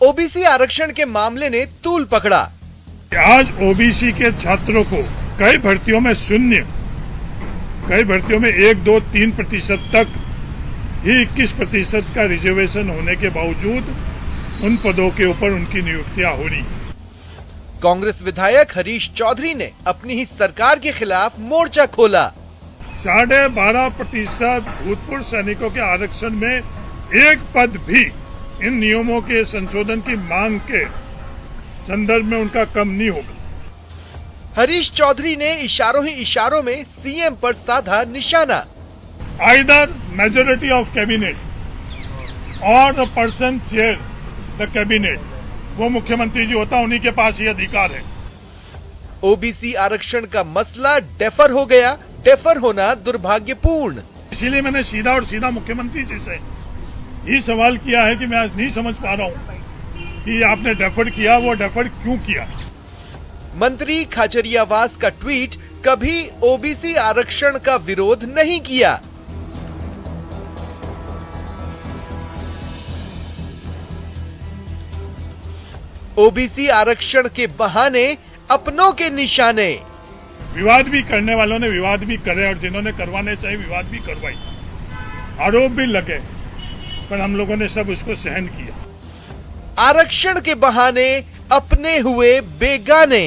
OBC आरक्षण के मामले ने तूल पकड़ा। आज ओबीसी के छात्रों को कई भर्तियों में शून्य, कई भर्तियों में 1, 2, 3% तक ही 21% का रिजर्वेशन होने के बावजूद उन पदों के ऊपर उनकी नियुक्तियां हो रही। कांग्रेस विधायक हरीश चौधरी ने अपनी ही सरकार के खिलाफ मोर्चा खोला। 12.5% भूतपूर्व सैनिकों के आरक्षण में एक पद भी इन नियमों के संशोधन की मांग के संदर्भ में उनका कम नहीं होगा। हरीश चौधरी ने इशारों ही इशारों में सीएम पर साधा निशाना। आइदर मेजोरिटी ऑफ कैबिनेट और the person chair the cabinet, वो मुख्यमंत्री जी होता, उन्हीं के पास ये अधिकार है। ओबीसी आरक्षण का मसला डेफर हो गया। डेफर होना दुर्भाग्यपूर्ण। इसीलिए मैंने सीधा और सीधा मुख्यमंत्री जी से ये सवाल किया है कि मैं आज नहीं समझ पा रहा हूं कि आपने डेफर किया, वो डेफर क्यों किया। मंत्री खाचरियावास का ट्वीट, कभी ओबीसी आरक्षण का विरोध नहीं किया। ओबीसी आरक्षण के बहाने अपनों के निशाने। विवाद भी करने वालों ने विवाद भी करे और जिन्होंने करवाने चाहिए विवाद भी करवाई, आरोप भी लगे, पर हम लोगों ने सब उसको सहन किया। आरक्षण के बहाने अपने हुए बेगाने।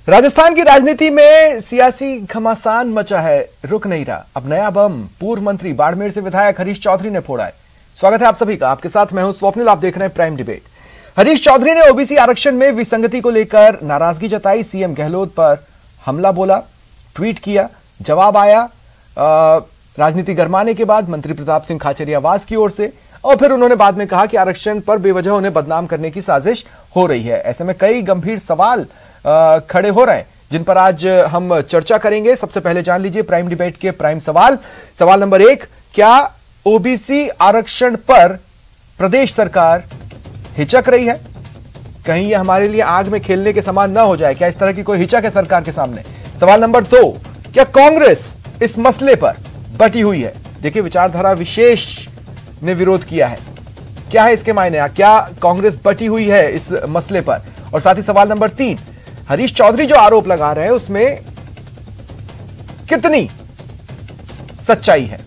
राजस्थान की राजनीति में सियासी घमासान मचा है, रुक नहीं रहा। अब नया बम पूर्व मंत्री बाड़मेर से विधायक हरीश चौधरी ने फोड़ा है। स्वागत है आप सभी का। आपके साथ मैं हूं स्वप्निल, आप देख रहे हैं प्राइम डिबेट। हरीश चौधरी ने ओबीसी आरक्षण में विसंगति को लेकर नाराजगी जताई, सीएम गहलोत पर हमला बोला, ट्वीट किया, जवाब आया राजनीति गरमाने के बाद मंत्री प्रताप सिंह खाचरियावास की ओर से, और फिर उन्होंने बाद में कहा कि आरक्षण पर बेवजह उन्हें बदनाम करने की साजिश हो रही है। ऐसे में कई गंभीर सवाल खड़े हो रहे हैं जिन पर आज हम चर्चा करेंगे। सबसे पहले जान लीजिए प्राइम डिबेट के प्राइम सवाल। सवाल नंबर 1, क्या ओबीसी आरक्षण पर प्रदेश सरकार हिचक रही है? कहीं ये हमारे लिए आग में खेलने के समान ना हो जाए, क्या इस तरह की कोई हिचक है सरकार के सामने? सवाल नंबर 2, क्या कांग्रेस इस मसले पर बटी हुई है? देखिए, विचारधारा विशेष ने विरोध किया है, क्या है इसके मायने? क्या कांग्रेस बटी हुई है इस मसले पर? और साथ ही सवाल नंबर 3, हरीश चौधरी जो आरोप लगा रहे हैं उसमें कितनी सच्चाई है?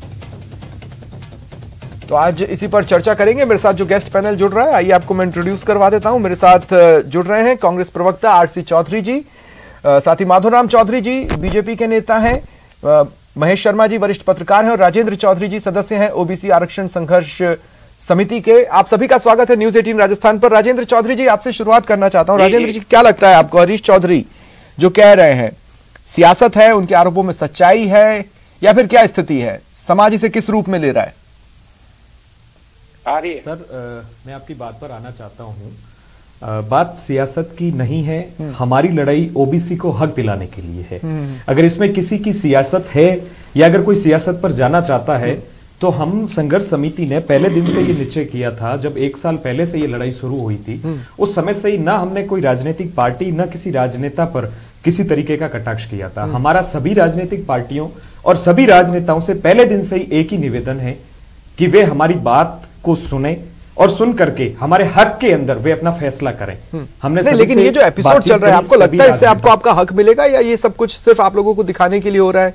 तो आज इसी पर चर्चा करेंगे। मेरे साथ जो गेस्ट पैनल जुड़ रहा है, आइए आपको मैं इंट्रोड्यूस करवा देता हूं। मेरे साथ जुड़ रहे हैं कांग्रेस प्रवक्ता आरसी चौधरी जी, साथ ही माधोराम चौधरी जी बीजेपी के नेता हैं, महेश शर्मा जी वरिष्ठ पत्रकार हैं, और राजेंद्र चौधरी जी सदस्य हैं ओबीसी आरक्षण संघर्ष समिति के। आप सभी का स्वागत है न्यूज 18 राजस्थान पर। राजेंद्र चौधरी जी, आपसे शुरुआत करना चाहता हूं। राजेंद्र जी, क्या लगता है आपको, हरीश चौधरी जो कह रहे हैं सियासत है, उनके आरोपों में सच्चाई है, या फिर क्या स्थिति है? समाज इसे किस रूप में ले रहा है? सर, मैं आपकी बात पर आना चाहता हूं। बात सियासत की नहीं है, हमारी लड़ाई ओबीसी को हक दिलाने के लिए है। अगर इसमें किसी की सियासत है या अगर कोई सियासत पर जाना चाहता है तो हम संघर्ष समिति ने पहले दिन से ये निश्चय किया था, जब 1 साल पहले से ये लड़ाई शुरू हुई थी, उस समय से ही ना हमने कोई राजनीतिक पार्टी ना किसी राजनेता पर किसी तरीके का कटाक्ष किया था। हमारा सभी राजनीतिक पार्टियों और सभी राजनेताओं से पहले दिन से ही एक ही निवेदन है कि वे हमारी बात को सुने और सुन करके हमारे हक के अंदर वे अपना फैसला करें। हमने नहीं, लेकिन ये जो एपिसोड चल रहा है, आपको लगता है इससे आपको आपका हक मिलेगा, या ये सब कुछ सिर्फ आप लोगों को दिखाने के लिए हो रहा है?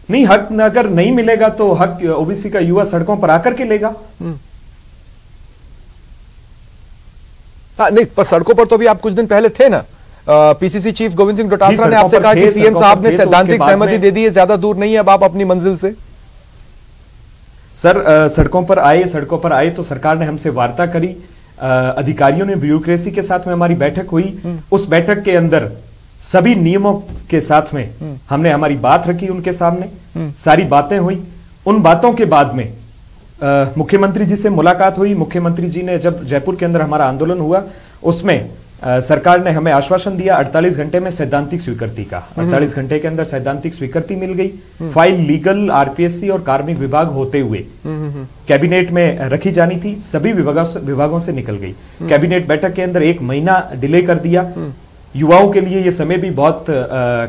नहीं, हक अगर नहीं मिलेगा तो हक ओबीसी का युवा सड़कों पर आकर के लेगा। नहीं, पर सड़कों पर तो अभी आप कुछ दिन पहले थे ना। पीसीसी चीफ गोविंद सिंह डोटासरा ने आपसे कहा कि सीएम साहब ने सैद्धांतिक सहमति दे दी है, ज्यादा दूर नहीं है अब आप अपनी मंजिल से। सर, सड़कों पर आए तो सरकार ने हमसे वार्ता करी, अधिकारियों ने ब्यूरोक्रेसी के साथ में हमारी बैठक हुई। उस बैठक के अंदर सभी नियमों के साथ में हमने हमारी बात रखी उनके सामने, सारी बातें हुई। उन बातों के बाद में मुख्यमंत्री जी से मुलाकात हुई। मुख्यमंत्री जी ने जब जयपुर के अंदर हमारा आंदोलन हुआ, उसमें सरकार ने हमें आश्वासन दिया 48 घंटे में सैद्धांतिक स्वीकृति का। 48 घंटे के अंदर सैद्धांतिक स्वीकृति मिल गई। फाइल लीगल, आरपीएससी और कार्मिक विभाग होते हुए कैबिनेट में रखी जानी थी, सभी विभागों से निकल गई। कैबिनेट बैठक के अंदर 1 महीना डिले कर दिया। युवाओं के लिए ये समय भी बहुत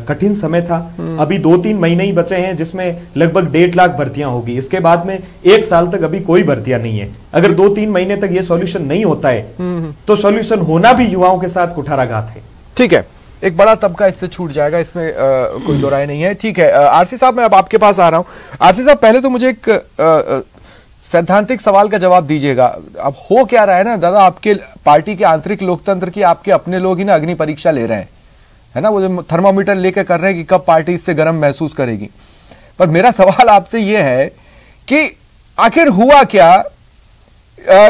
कठिन समय था। अभी 2-3 महीने ही बचे हैं जिसमें लगभग 1.5 लाख भर्तियां होगी। इसके बाद में 1 साल तक अभी कोई भर्तियां नहीं है। अगर 2-3 महीने तक ये सॉल्यूशन नहीं होता है तो सॉल्यूशन होना भी युवाओं के साथ कुठाराघात है। ठीक है, एक बड़ा तबका इससे छूट जाएगा, इसमें कोई दो राय नहीं है। ठीक है, आरसी साहब मैं अब आपके पास आ रहा हूं। आरसी साहब, पहले तो मुझे एक सैद्धांतिक सवाल का जवाब दीजिएगा। अब हो क्या रहा है ना दादा, आपके पार्टी के आंतरिक लोकतंत्र की आपके अपने लोग ही ना अग्नि परीक्षा ले रहे हैं, है ना, वो जो थर्मामीटर लेकर कर रहे हैं कि कब पार्टी इससे गर्म महसूस करेगी। पर मेरा सवाल आपसे यह है कि आखिर हुआ क्या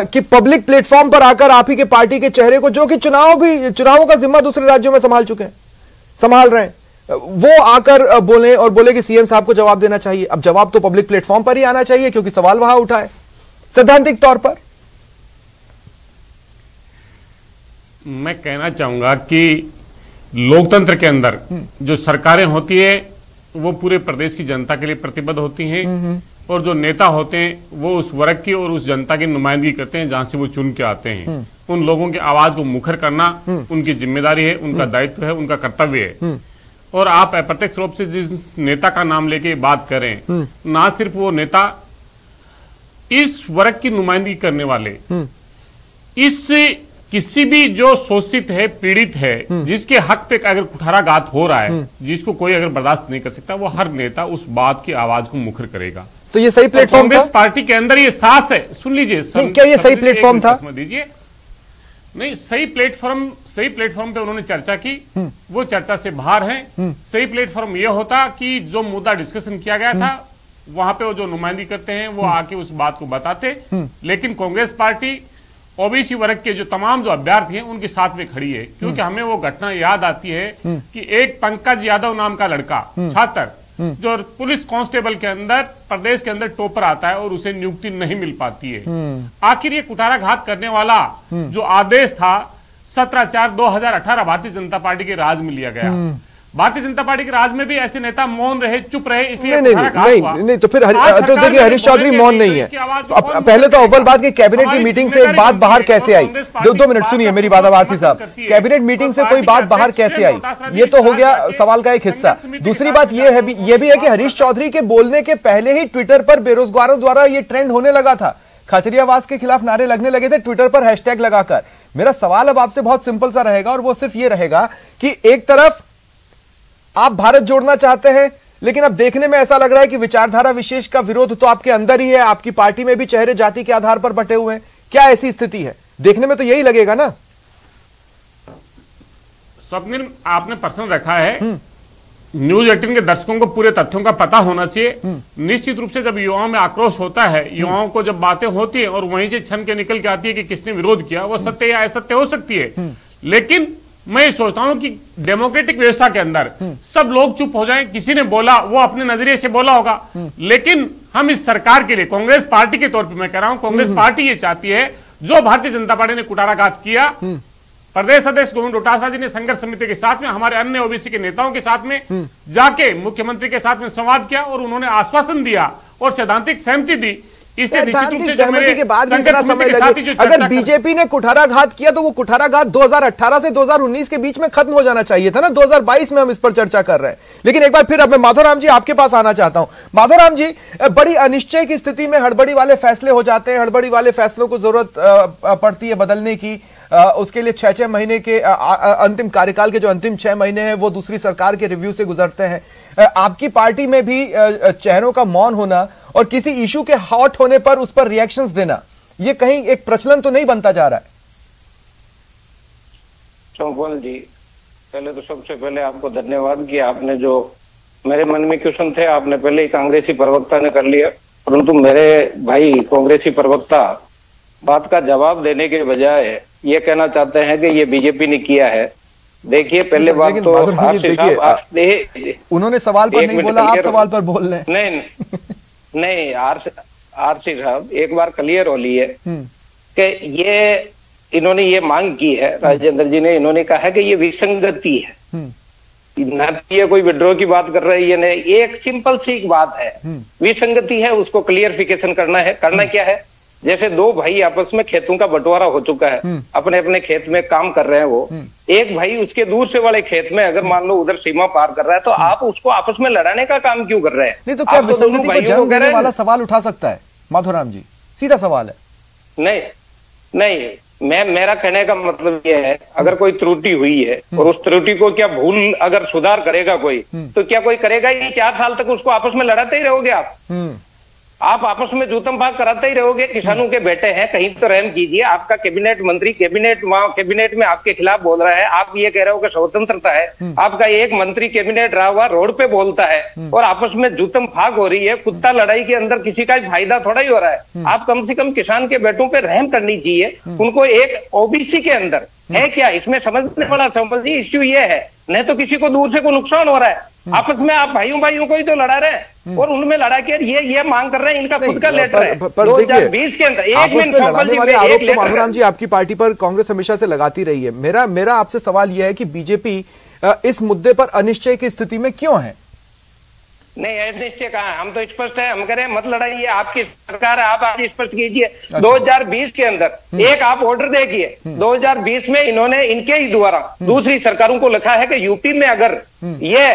कि पब्लिक प्लेटफॉर्म पर आकर आप ही के पार्टी के चेहरे को, जो कि चुनावों का जिम्मा दूसरे राज्यों में संभाल रहे हैं, वो आकर बोले और बोले कि सीएम साहब को जवाब देना चाहिए। अब जवाब तो पब्लिक प्लेटफॉर्म पर ही आना चाहिए क्योंकि सवाल वहां उठा है सैद्धांतिक तौर पर। मैं कहना चाहूंगा कि लोकतंत्र के अंदर जो सरकारें होती है वो पूरे प्रदेश की जनता के लिए प्रतिबद्ध होती हैं, और जो नेता होते हैं वो उस वर्ग की और उस जनता की नुमाइंदगी करते हैं जहां से वो चुन के आते हैं। उन लोगों की आवाज को मुखर करना उनकी जिम्मेदारी है, उनका दायित्व है, उनका कर्तव्य है। और आप अप्रत्यक्ष रूप से जिस नेता का नाम लेके बात करें, ना सिर्फ वो नेता इस वर्ग की नुमाइंदगी करने वाले, इस किसी भी जो शोषित है, पीड़ित है, जिसके हक पे अगर कुठाराघात हो रहा है, जिसको कोई अगर बर्दाश्त नहीं कर सकता, वो हर नेता उस बात की आवाज को मुखर करेगा। तो ये सही प्लेटफॉर्म था? कांग्रेस पार्टी के अंदर ये सास है। सुन लीजिए, क्या ये सही प्लेटफॉर्म था? दीजिए, नहीं, सही प्लेटफॉर्म पे उन्होंने चर्चा की, वो चर्चा से बाहर है। सही प्लेटफॉर्म ये होता कि जो मुद्दा डिस्कशन किया गया था वहां पे वो जो नुमाइंदगी करते हैं वो आके उस बात को बताते। लेकिन कांग्रेस पार्टी ओबीसी वर्ग के जो तमाम जो अभ्यर्थी हैं उनके साथ में खड़ी है, क्योंकि हमें वो घटना याद आती है कि एक पंकज यादव नाम का लड़का छात्र जो पुलिस कांस्टेबल के अंदर प्रदेश के अंदर टॉपर आता है और उसे नियुक्ति नहीं मिल पाती है। आखिर ये कुठाराघात करने वाला जो आदेश था 17/4/2018 भारतीय जनता पार्टी के राज में लिया गया। भारतीय जनता पार्टी के राज में भी ऐसे नेता मौन रहे, चुप रहे, इसलिए नहीं तो फिर तो देखिए हरीश चौधरी मौन नहीं है। पहले तो अव्वल बात की कैबिनेट की मीटिंग से एक बात बाहर कैसे आई? 2 मिनट सुनिए मेरी बात आरसी साहब। कैबिनेट मीटिंग से कोई बात बाहर कैसे आई, ये तो हो गया सवाल का एक हिस्सा। दूसरी बात ये भी है कि हरीश चौधरी के बोलने के पहले ही ट्विटर पर बेरोजगारों द्वारा ये ट्रेंड होने लगा था, खाचरियावास के खिलाफ नारे लगने लगे थे ट्विटर पर हैशटैग लगाकर। मेरा सवाल अब आपसे बहुत सिंपल सा रहेगा और वो सिर्फ ये रहेगा कि एक तरफ आप भारत जोड़ना चाहते हैं, लेकिन अब देखने में ऐसा लग रहा है कि विचारधारा विशेष का विरोध तो आपके अंदर ही है, आपकी पार्टी में भी चेहरे जाति के आधार पर बटे हुए हैं। क्या ऐसी स्थिति है? देखने में तो यही लगेगा ना। स्वप्निल, आपने प्रश्न रखा है, न्यूज 18 के दर्शकों को पूरे तथ्यों का पता होना चाहिए। निश्चित रूप से जब युवाओं में आक्रोश होता है, युवाओं को जब बातें होती है और वहीं से छन के निकल के आती है कि किसने विरोध किया, वो सत्य या असत्य हो सकती है। लेकिन मैं सोचता हूं कि डेमोक्रेटिक व्यवस्था के अंदर सब लोग चुप हो जाएं, किसी ने बोला वो अपने नजरिए से बोला होगा। लेकिन हम इस सरकार के लिए, कांग्रेस पार्टी के तौर पर मैं कह रहा हूं, कांग्रेस पार्टी ये चाहती है जो भारतीय जनता पार्टी ने कुठाराघात किया, प्रदेश अध्यक्ष गोविंद डोटासरा जी ने संघर्ष समिति के साथ में, हमारे अन्य ओबीसी के नेताओं के साथ में जाके मुख्यमंत्री के साथ में संवाद किया और उन्होंने आश्वासन दिया और सैद्धांतिक सहमति दी। सहमति के बाद भी इतना समय लगे। अगर बीजेपी ने कुठाराघात किया तो वो कुठाराघात 2018 से 2019 के बीच में खत्म हो जाना चाहिए था ना। 2022 में हम इस पर चर्चा कर रहे हैं। लेकिन एक बार फिर अब मैं माधोराम जी आपके पास आना चाहता हूं। माधोराम जी, बड़ी अनिश्चय की स्थिति में हड़बड़ी वाले फैसले हो जाते हैं, हड़बड़ी वाले फैसलों को जरूरत पड़ती है बदलने की। उसके लिए 6 महीने के अंतिम कार्यकाल के जो अंतिम 6 महीने हैं वो दूसरी सरकार के रिव्यू से गुजरते हैं। आपकी पार्टी में भी चेहरों का मौन होना और किसी इशू के हॉट होने पर उस पर रिएक्शंस देना, ये कहीं एक प्रचलन तो नहीं बनता जा रहा है? चौपाल जी, पहले तो सबसे पहले आपको धन्यवाद कि आपने जो मेरे मन में क्वेश्चन थे आपने पहले ही कांग्रेसी प्रवक्ता ने कर लिया, परंतु मेरे भाई कांग्रेसी प्रवक्ता बात का जवाब देने के बजाय ये कहना चाहते हैं कि ये बीजेपी ने किया है। देखिए, पहले बात तो उन्होंने सवाल पर नहीं बोला, आप सवाल पर बोल रहे हैं। नहीं, आरसी साहब एक बार क्लियर हो ली है कि ये इन्होंने ये मांग की है, राजेंद्र जी ने, इन्होंने कहा है कि ये विसंगति है, न ये कोई विड्रॉ की बात कर रही है, नहीं, एक सिंपल सी बात है, विसंगति है, उसको क्लियरिफिकेशन करना है। करना क्या है जैसे दो भाई आपस में खेतों का बंटवारा हो चुका है, अपने अपने खेत में काम कर रहे हैं, वो एक भाई उसके दूसरे वाले खेत में अगर मान लो उधर सीमा पार कर रहा है, तो आप उसको आपस में लड़ाने का काम क्यों कर रहे हैं? नहीं तो क्या विसंगति को जन्म देने वाला सवाल उठा सकता है माधोराम जी? सीधा सवाल है। नहीं नहीं, मेरा कहने का मतलब यह है, अगर कोई त्रुटि हुई है और उस त्रुटि को क्या भूल अगर सुधार करेगा कोई, तो क्या कोई करेगा ही? 4 साल तक उसको आपस में लड़ाते ही रहोगे आप आपस में जूतम भाग कराते ही रहोगे। किसानों के बेटे हैं, कहीं तो रहम कीजिए। आपका कैबिनेट मंत्री कैबिनेट में आपके खिलाफ बोल रहा है, आप ये कह रहे हो कि स्वतंत्रता है। आपका एक मंत्री कैबिनेट रहा हुआ रोड पे बोलता है और आपस में जूतम भाग हो रही है। कुत्ता लड़ाई के अंदर किसी का फायदा थोड़ा ही हो रहा है। आप कम से कम किसान के बेटों पे रहम करनी चाहिए। उनको एक ओबीसी के अंदर है क्या, इसमें समझने वाला समझिए इश्यू ये है, नहीं तो किसी को दूर से कोई नुकसान हो रहा है। आपस में आप भाइयों को ही तो लड़ा रहे हैं और उनमें लड़ा के ये मांग कर रहे हैं। इनका खुद का लेटर है 2020 के अंदर। एक मिनट लड़ाने वाले आरोप तो माधोराम जी आपकी पार्टी पर कांग्रेस हमेशा से लगाती रही है। मेरा आपसे सवाल यह है कि बीजेपी इस मुद्दे पर अनिश्चय की स्थिति में क्यों है? नहीं, ऐसे निश्चय कहा, हम तो स्पष्ट है, हम कह रहे हैं मत लड़ाइए, आपकी सरकार है, आप आज स्पष्ट कीजिए। 2020 के अंदर एक आप ऑर्डर देखिए, 2020 में इन्होंने इनके ही द्वारा दूसरी सरकारों को लिखा है कि यूपी में अगर ये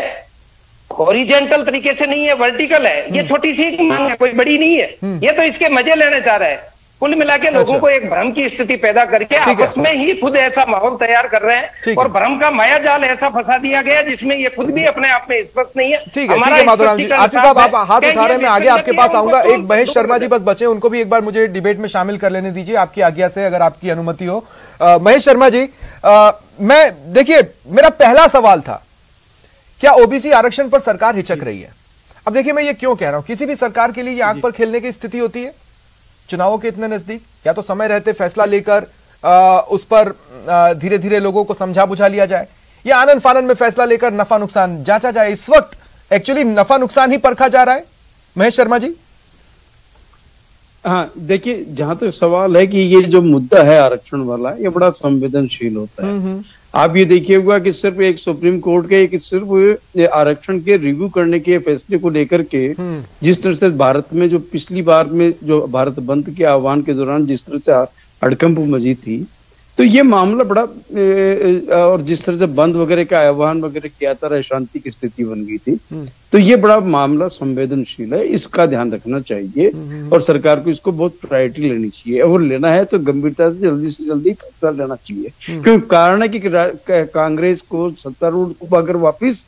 हॉरिजेंटल तरीके से नहीं है, वर्टिकल है, ये छोटी सी मांग है, कोई बड़ी नहीं है, ये तो इसके मजे लेने चाह रहे हैं। कुल मिला के लोगों को एक भ्रम की स्थिति पैदा करके आपस में ही खुद ऐसा माहौल तैयार कर रहे हैं और भ्रम का माया जाल ऐसा फंसा दिया गया जिसमें ये खुद भी अपने आप में स्पष्ट नहीं है। ठीक है माधोराम जी। आरसी साहब आप हाथ उठा रहे हैं, मैं आगे आपके पास आऊंगा। एक महेश शर्मा जी बस बचे, उनको भी एक बार मुझे डिबेट में शामिल कर लेने दीजिए आपकी आज्ञा से, अगर आपकी अनुमति हो। महेश शर्मा जी, मैं देखिए मेरा पहला सवाल था, क्या ओबीसी आरक्षण पर सरकार हिचक रही है? अब देखिए मैं ये क्यों कह रहा हूं, किसी भी सरकार के लिए ये आंख पर खेलने की स्थिति होती है चुनावों के इतने नजदीक, या तो समय रहते फैसला लेकर उस पर धीरे धीरे लोगों को समझा बुझा लिया जाए, या आनन फानन में फैसला लेकर नफा नुकसान जांचा जाए। इस वक्त एक्चुअली नफा नुकसान ही परखा जा रहा है। महेश शर्मा जी। हाँ देखिए, जहां तक सवाल है कि ये जो मुद्दा है आरक्षण वाला, ये बड़ा संवेदनशील होता है। आप ये देखिए होगा कि सिर्फ एक सुप्रीम कोर्ट के एक सिर्फ आरक्षण के रिव्यू करने के फैसले को लेकर के जिस तरह से भारत में जो पिछली बार में जो भारत बंद के आह्वान के दौरान जिस तरह से हड़कंप मची थी, तो ये मामला बड़ा और जिस तरह से बंद वगैरह का आह्वान वगैरह किया था, शांति की स्थिति बन गई थी, तो ये बड़ा मामला संवेदनशील है, इसका ध्यान रखना चाहिए और सरकार को इसको बहुत प्रायोरिटी लेनी चाहिए और लेना है तो गंभीरता से जल्दी फैसला लेना चाहिए। क्योंकि कारण है कि कांग्रेस को सत्तारूढ़ को अगर वापिस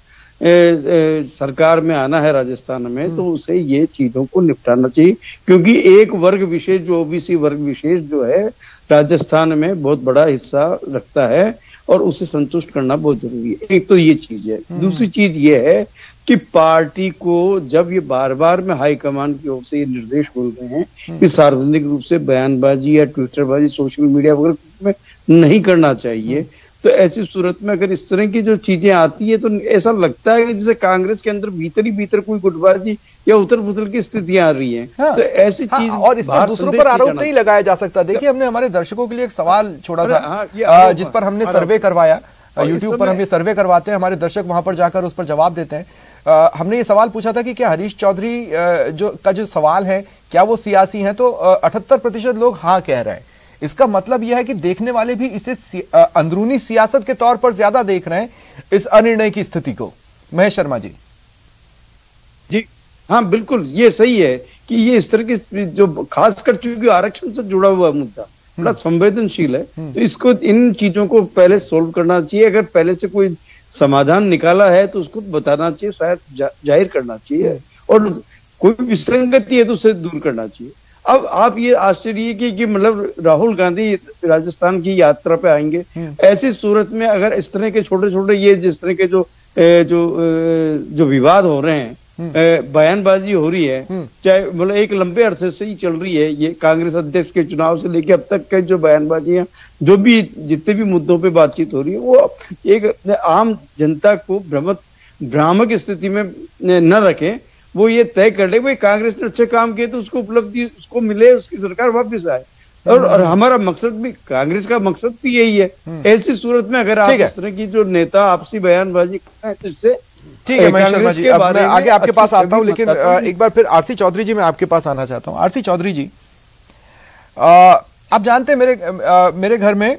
सरकार में आना है राजस्थान में, तो उसे ये चीजों को निपटाना चाहिए, क्योंकि एक वर्ग विशेष जो ओबीसी वर्ग विशेष जो है राजस्थान में बहुत बड़ा हिस्सा रखता है और उसे संतुष्ट करना बहुत जरूरी है। एक तो ये चीज है। दूसरी चीज ये है कि पार्टी को जब ये बार बार में हाईकमान की ओर से ये निर्देश मिल रहे हैं कि सार्वजनिक रूप से बयानबाजी या ट्विटरबाजी सोशल मीडिया वगैरह में नहीं करना चाहिए, तो ऐसी सूरत में अगर इस तरह की जो चीजें आती है तो ऐसा लगता है कि जैसे कांग्रेस के अंदर भीतर ही भीतर कोई गुटबाजी या उथल पुथल की स्थितियां आ रही हैं। तो ऐसी चीज और इस पर दूसरों पर आरोप नहीं लगाया जा सकता। देखिए हमने हमारे दर्शकों के लिए एक सवाल छोड़ा था जिस पर हमने सर्वे करवाया, यूट्यूब पर हम ये सर्वे करवाते हैं, हमारे दर्शक वहां पर जाकर उस पर जवाब देते हैं। हमने ये सवाल पूछा था कि क्या हरीश चौधरी का जो सवाल है क्या वो सियासी हैं, तो 78% लोग हाँ कह रहे हैं। इसका मतलब यह है कि देखने वाले भी इसे अंदरूनी सियासत के तौर पर ज्यादा देख रहे हैं इस अनिर्णय की स्थिति को। महेश शर्मा जी। जी हाँ बिल्कुल, ये सही है कि ये इस तरह की जो खासकर चूंकि आरक्षण से जुड़ा हुआ मुद्दा बड़ा संवेदनशील है, तो इसको इन चीजों को पहले सोल्व करना चाहिए। अगर पहले से कोई समाधान निकाला है तो उसको बताना चाहिए, शायद जाहिर करना चाहिए, और कोई विसंगति है तो उसे दूर करना चाहिए। अब आप ये आश्चर्य कि मतलब राहुल गांधी राजस्थान की यात्रा पे आएंगे, ऐसी सूरत में अगर इस तरह के छोटे छोटे ये जिस तरह के जो विवाद हो रहे हैं, बयानबाजी हो रही है, चाहे मतलब एक लंबे अरसे से ही चल रही है, ये कांग्रेस अध्यक्ष के चुनाव से लेके अब तक के जो बयानबाजियां जो भी जितने भी मुद्दों पे बातचीत हो रही है, वो एक आम जनता को भ्रामक स्थिति में न रखें। वो ये तय कर ले भाई कांग्रेस ने अच्छे काम किए तो उसको उपलब्धि उसको मिले, उसकी सरकार वापस आए, और हमारा मकसद भी, कांग्रेस का मकसद भी यही है। ऐसी सूरत में अगर आप इस तरह की जो नेता आपसी बयानबाजी करते हैं तो इससे ठीक है। महेश शर्मा जी, अब मैं आगे आपके पास आता हूं, लेकिन एक बार फिर आरसी चौधरी जी मैं आपके पास आना चाहता हूं। आरसी चौधरी जी, आप जानते हैं मेरे घर में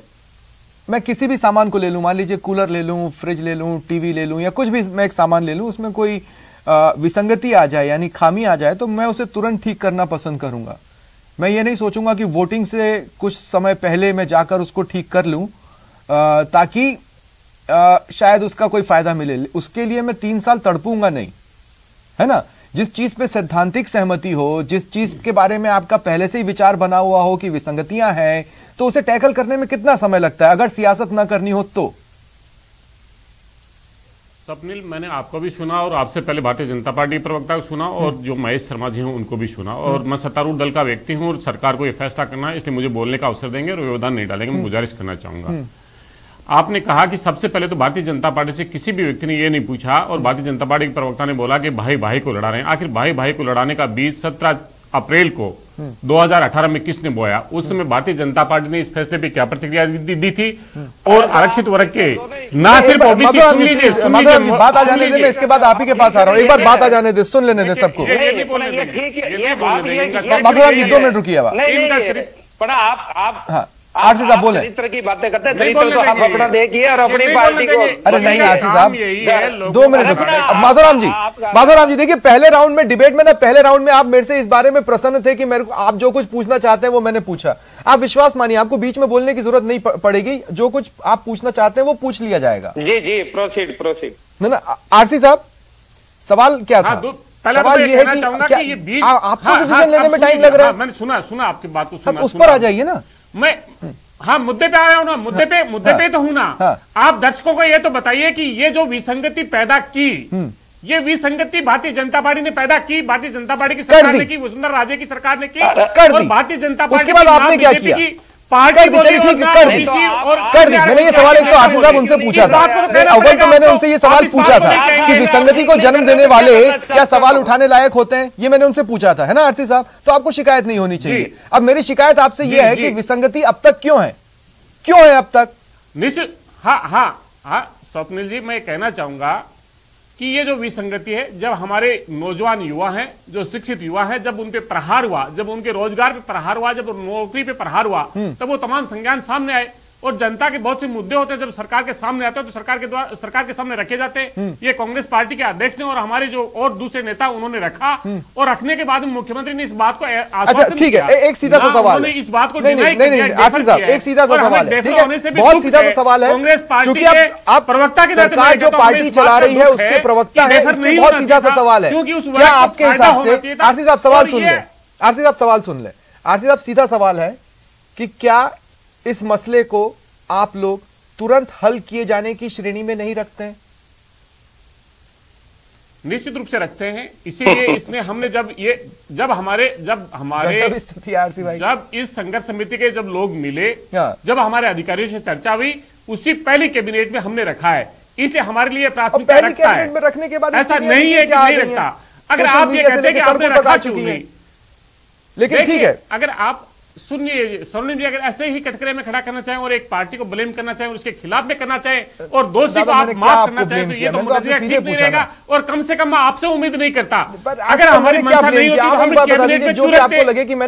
मैं किसी भी सामान को ले लूं, मान लीजिए कूलर ले लूं, फ्रिज ले लूं, टीवी ले लूं या कुछ भी मैं एक सामान ले लूं, उसमें कोई विसंगति आ जाए यानी खामी आ जाए तो मैं उसे तुरंत ठीक करना पसंद करूंगा। मैं ये नहीं सोचूंगा कि वोटिंग से कुछ समय पहले मैं जाकर उसको ठीक कर लूं ताकि शायद उसका कोई फायदा मिले। उसके लिए मैं 3 साल तड़पूंगा नहीं, है ना। जिस चीज पे सैद्धांतिक सहमति हो, जिस चीज के बारे में आपका पहले से ही विचार बना हुआ हो कि विसंगतियां हैं, तो उसे टैकल करने में कितना समय लगता है अगर सियासत ना करनी हो तो। स्वप्निल, मैंने आपको भी सुना और आपसे पहले भारतीय जनता पार्टी प्रवक्ता को सुना और जो महेश शर्मा जी हैं उनको भी सुना, और मैं सत्तारूढ़ दल का व्यक्ति हूं और सरकार को यह फैसला करना है, इसलिए मुझे बोलने का अवसर देंगे और व्यवधान नहीं डालेंगे। मैं गुजारिश करना चाहूंगा। आपने कहा कि सबसे पहले तो भारतीय जनता पार्टी से किसी भी व्यक्ति ने यह नहीं पूछा और भारतीय जनता पार्टी के प्रवक्ता ने बोला कि भाई भाई को लड़ा रहे हैं। आखिर भाई भाई को लड़ाने का बीज 17 अप्रैल को 2018 में किसने बोया? उस समय भारतीय जनता पार्टी ने इस फैसले पे क्या प्रतिक्रिया दी थी? और आरक्षित वर्ग के ना सिर्फ ओबीसी, बात आ जाने दे, मैं इसके बाद आप ही के पास आ रहा हूँ। एक बार बात आ जाने दे, सुन लेने दे सबको। मधुराम जी 2 मिनट रुकिए। आप आरसी साहब बोले, इस तरह की बातें करते हैं तो आप अपना देखिए और अपनी पार्टी को। अरे नहीं आरसी साहब 2 मिनट रुकिए। माधवराम जी देखिए, पहले राउंड में डिबेट में ना, पहले राउंड में आप मेरे से इस बारे में प्रसन्न थे कि मेरे को आप जो कुछ पूछना चाहते हैं वो मैंने पूछा। आप विश्वास मानिए, आपको बीच में बोलने की जरूरत नहीं पड़ेगी। जो कुछ आप पूछना चाहते हैं वो पूछ लिया जाएगा। जी प्रोसीड। ना आरसी साहब, सवाल क्या था? सवाल ये है कि आपको डिसीजन लेने में टाइम लग रहा है। मैंने सुना आपकी बात को, उस पर आ जाइए ना। मैं मुद्दे पे आया हूं ना, मुद्दे पे तो हूं ना। आप दर्शकों को ये तो बताइए कि ये जो विसंगति पैदा की, ये विसंगति भारतीय जनता पार्टी ने पैदा की, भारतीय जनता पार्टी की सरकार ने की, वसुंधरा राजे की सरकार ने की, और भारतीय जनता पार्टी उसके बाद आपने क्या किया? कर दी, चलिए ठीक है, कर दी। मैंने ये सवाल एक तो आरसी साहब उनसे पूछा था, अव्वल तो मैंने उनसे ये सवाल पूछा था कि विसंगति को जन्म देने वाले क्या सवाल उठाने लायक होते हैं, ये मैंने उनसे पूछा था, है ना आरसी साहब? तो आपको शिकायत नहीं होनी चाहिए। अब मेरी शिकायत आपसे ये है कि विसंगति अब तक क्यों है अब तक? निश्चित, हाँ स्वप्निल जी, मैं कहना चाहूंगा कि ये जो विसंगति है, जब हमारे नौजवान युवा हैं, जो शिक्षित युवा हैं, जब उन पे प्रहार हुआ, जब उनके रोजगार पे प्रहार हुआ, जब नौकरी पे प्रहार हुआ, तब वो तमाम संज्ञान सामने आए। और जनता के बहुत से मुद्दे होते हैं, जब सरकार के सामने आते हैं तो सरकार के सामने रखे जाते हैं। ये कांग्रेस पार्टी के अध्यक्ष ने और हमारे जो और दूसरे नेता उन्होंने रखा, और रखने के बाद मुख्यमंत्री ने इस बात को अच्छा ठीक है, एक सीधा सा सवाल है। इस बात को नहीं आरसी साहब, एक सीधा सा सवाल है, ठीक है, बहुत सीधा सा सवाल है। कांग्रेस पार्टी क्योंकि आप प्रवक्ता के सरकार जो पार्टी चला रही है उसके प्रवक्ता है, इसलिए बहुत सीधा सा सवाल है। क्या आपके हिसाब से, आरसी साहब सवाल सुन ले, आरसी साहब सवाल सुन ले, आरसी साहब सीधा सवाल है कि क्या इस मसले को आप लोग तुरंत हल किए जाने की श्रेणी में नहीं रखते हैं? निश्चित रूप से रखते हैं। इसीलिए इसने हमने जब हमारे स्थिति आरसी भाई, जब इस संघर्ष समिति के जब लोग मिले, जब हमारे अधिकारियों से चर्चा हुई, उसी पहली कैबिनेट में हमने रखा है। इसलिए हमारे लिए प्राथमिकता रखता है। में रखने के बाद ऐसा नहीं है कि नहीं रखता। अगर आप ये कहते हैं कि आपने रखा क्यों नहीं, लेकिन ठीक है, अगर आप सुनिए स्वर्णिम जी, अगर ऐसे ही कटघरे में खड़ा करना चाहें और एक पार्टी को ब्लेम करना चाहें और उसके खिलाफ में करना चाहें और दोषी को आप माफ करना चाहें, तो ये तो मुझे ठीक नहीं रहेगा। और कम से कम मैं आपसे उम्मीद नहीं करता, अगर हमारी मंशा नहीं होती तो हम कैबिनेट में क्यों रहते?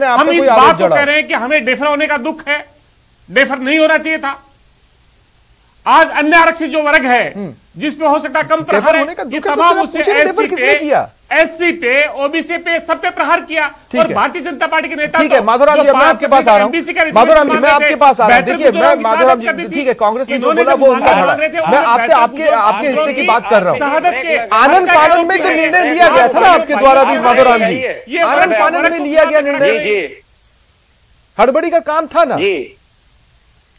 हम इस बात को कह रहे हैं कि हमें डेफर होने का दुख है, डेफर नहीं होना चाहिए था। आज अन्य आरक्षित जो वर्ग है जिसपे हो सकता कम प्रहार है, ये तमाम उससे एससी पे, ओबीसी पे, सब पे प्रहार किया। और भारतीय जनता पार्टी के नेता, ठीक है माधवराम जी, मैं आपके पास आ रहा हूँ। माधवराम जी, मैं आपके पास आ रहा हूँ। देखिए मैं माधवराम जी, ठीक है, कांग्रेस ने जो बोला वो उनका धड़ा, मैं आपसे आपके हिस्से की बात कर रहा हूँ। आनंद फानन में तो निर्णय लिया गया था ना आपके द्वारा भी माधवराम जी, आनंद फानन में लिया गया निर्णय, हड़बड़ी का काम था ना,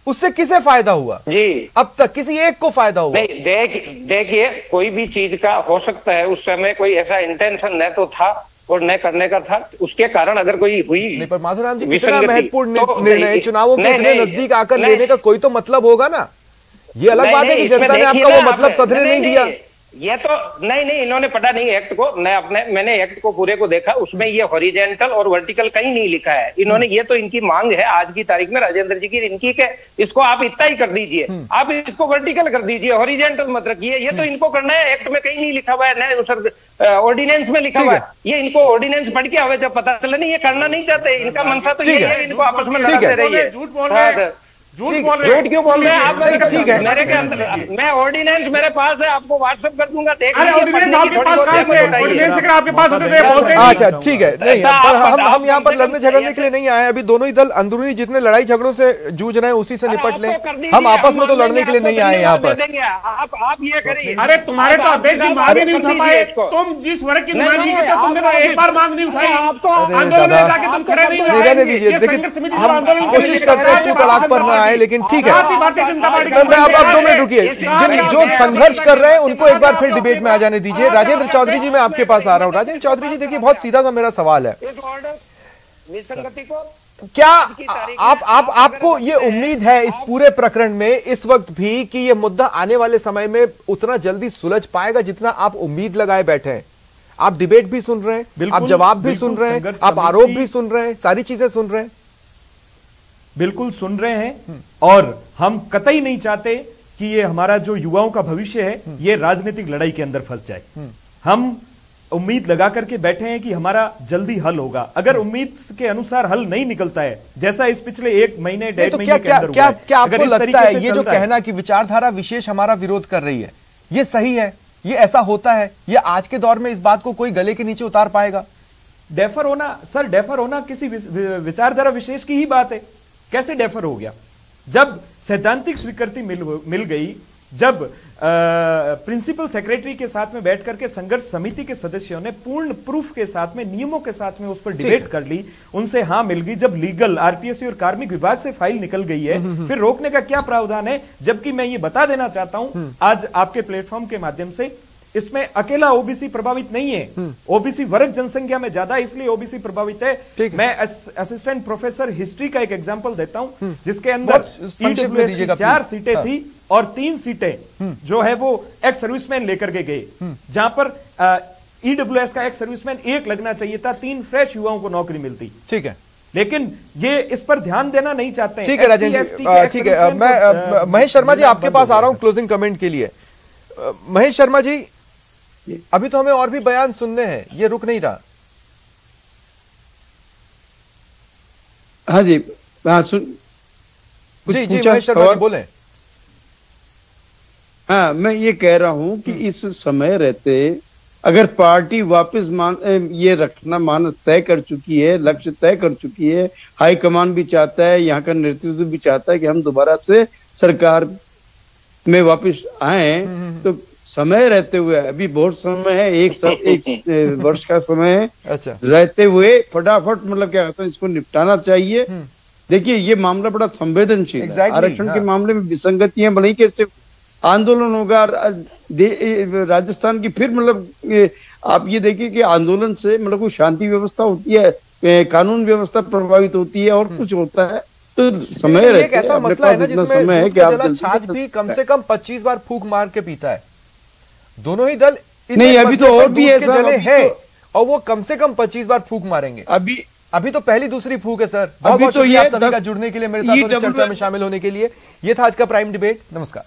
उससे किसे फायदा हुआ? जी, अब तक किसी एक को फायदा हुआ? देखिए, कोई भी चीज का हो सकता है, उस समय कोई ऐसा इंटेंशन न तो था और न करने का था, उसके कारण अगर कोई हुई नहीं। पर माधुराम जी, इतना महत्वपूर्ण निर्णय चुनावों के इतने नजदीक आकर लेने का कोई तो मतलब होगा ना। ये अलग बात है कि जनता ने आपका वो मतलब सधने नहीं दिया। ये तो नहीं, इन्होंने पढ़ा नहीं एक्ट को। मैंने एक्ट को पूरे को देखा, उसमें ये हॉरिजेंटल और वर्टिकल कहीं नहीं लिखा है। इन्होंने, ये तो इनकी मांग है आज की तारीख में राजेंद्र जी की, इनकी के इसको आप इतना ही कर दीजिए, आप इसको वर्टिकल कर दीजिए, हॉरिजेंटल मत रखिए। ये तो इनको करना है, एक्ट में कहीं नहीं लिखा हुआ है, ऑर्डिनेंस में लिखा हुआ है। ये इनको ऑर्डिनेंस पढ़ के हमें जब पता चला नहीं, ये करना नहीं चाहते, इनका मनसा तो ये है, इनको आपस में लड़ाते रहिए। झूठ बोल रहे हैं, झूठ क्यों बोल रहे हैं आप? ठीक है, मेरे के अंदर मैं ऑर्डिनेंस मेरे पास है, आपको व्हाट्सएप कर दूंगा, देख अरे ऑर्डिनेंस आपके पास कहां से है? ऑर्डिनेंस अगर आपके पास होते तो ये बोलते नहीं। अच्छा ठीक है, नहीं, पर हम यहाँ पर लड़ने झगड़ने के लिए नहीं आए। अभी दोनों ही दल अंदरूनी जितने लड़ाई झगड़ों से जूझ रहे हैं उसी से निपट लें। हम आपस में तो लड़ने के लिए नहीं आए यहाँ पर। आप ये करिए। अरे तुम्हारे तो अध्यक्ष जी मांग नहीं उठा पाए, तुम जिस वर्ग की नुमाइंदगी करते हो, तुमने तो एक बार मांग नहीं उठाई। आंदोलन में जाके तुम खड़े नहीं हुए। रहने दीजिए, देखिए हम कोशिश करते हैं तू तड़ाक पर न आए, लेकिन ठीक है, भारतीय जनता पार्टी मैं अब 2 मिनट रुकिए। जो संघर्ष कर रहे हैं उनको एक बार फिर डिबेट में आ जाने दीजिए। राजेंद्र चौधरी जी, मैं आपके पास आ रहा हूं। राजेंद्र चौधरी जी, देखिए बहुत सीधा सा मेरा सवाल है, क्या आपको ये उम्मीद है इस पूरे प्रकरण में इस वक्त भी कि ये मुद्दा आने वाले समय में उतना जल्दी सुलझ पाएगा जितना आप उम्मीद लगाए बैठे हैं? आप डिबेट भी सुन रहे हैं, आप जवाब भी सुन रहे हैं, आप आरोप भी सुन रहे हैं, सारी चीजें सुन रहे हैं। बिल्कुल सुन रहे हैं, और हम कतई नहीं चाहते कि ये हमारा जो युवाओं का भविष्य है ये राजनीतिक लड़ाई के अंदर फंस जाए। हम उम्मीद लगा करके बैठे हैं कि हमारा जल्दी हल होगा। अगर उम्मीद के अनुसार हल नहीं निकलता है, जैसा इस पिछले 1 महीने 1.5 महीने के अंदर हुआ है, क्या आपको लगता है ये जो है, कहना कि विचारधारा विशेष हमारा विरोध कर रही है, ये सही है? ये ऐसा होता है? ये आज के दौर में इस बात को कोई गले के नीचे उतार पाएगा? डेफर होना सर, डेफर होना किसी विचारधारा विशेष की ही बात है। कैसे डेफर हो गया? जब सैद्धांतिक स्वीकृति मिल गई, जब प्रिंसिपल सेक्रेटरी के साथ में बैठ करके संघर्ष समिति के सदस्यों ने पूर्ण प्रूफ के साथ में, नियमों के साथ में उस पर डिबेट कर ली, उनसे हाँ मिल गई, जब लीगल आरपीएससी और कार्मिक विभाग से फाइल निकल गई है, फिर रोकने का क्या प्रावधान है? जबकि मैं ये बता देना चाहता हूं आज आपके प्लेटफॉर्म के माध्यम से, इसमें अकेला ओबीसी प्रभावित नहीं है। ओबीसी वर्ग जनसंख्या में ज्यादा, इसलिए ओबीसी प्रभावित है। मैं असिस्टेंट प्रोफेसर हिस्ट्री का एक एग्जांपल देता हूं, जिसके अंदर ईडब्ल्यूएस की 4 सीटें थी और 3 सीटें जो है वो एक्स सर्विसमैन लेकर के गए, जहां पर ईडब्ल्यूएस का एक्स सर्विसमैन 1 लगना चाहिए था, 3 फ्रेश युवाओं को नौकरी मिलती। ठीक है, लेकिन ये इस पर ध्यान देना नहीं चाहते हैं। ठीक है राजेंद्र जी, ठीक है, मैं महेश शर्मा जी आपके पास आ रहा हूं क्लोजिंग कमेंट के लिए। महेश शर्मा जी, अभी तो हमें और भी बयान सुनने हैं, ये रुक नहीं रहा। हाँ जी, हाँ सुन जी महेश शर्मा जी बोलें। हाँ, मैं ये कह रहा हूं कि इस समय रहते अगर पार्टी वापस ये रखना तय कर चुकी है, लक्ष्य तय कर चुकी है, हाईकमान भी चाहता है, यहाँ का नेतृत्व भी चाहता है कि हम दोबारा से सरकार में वापस आए, तो समय रहते हुए, अभी बहुत समय है, एक वर्ष का समय है, अच्छा, रहते हुए फटाफट मतलब क्या कहते हैं, इसको निपटाना चाहिए। देखिए ये मामला बड़ा संवेदनशील है। आरक्षण के मामले में विसंगतियां बनी, कैसे आंदोलन होगा राजस्थान की, फिर मतलब आप ये देखिए कि आंदोलन से मतलब कोई शांति व्यवस्था होती है, कानून व्यवस्था प्रभावित होती है, और कुछ होता है। तो समय रहते, एक ऐसा मसला है ना जिसमें छाछ भी कम से कम 25 बार फूंक मार के पीता है। दोनों ही दल नहीं, अभी तो और भी ऐसा जले हैं, और वो कम से कम 25 बार फूंक मारेंगे। अभी तो पहली दूसरी फूंक है सर। बहुत बहुत शुक्रिया आप सभी का जुड़ने के लिए, मेरे साथ चर्चा में शामिल होने के लिए। ये था आज का प्राइम डिबेट। नमस्कार।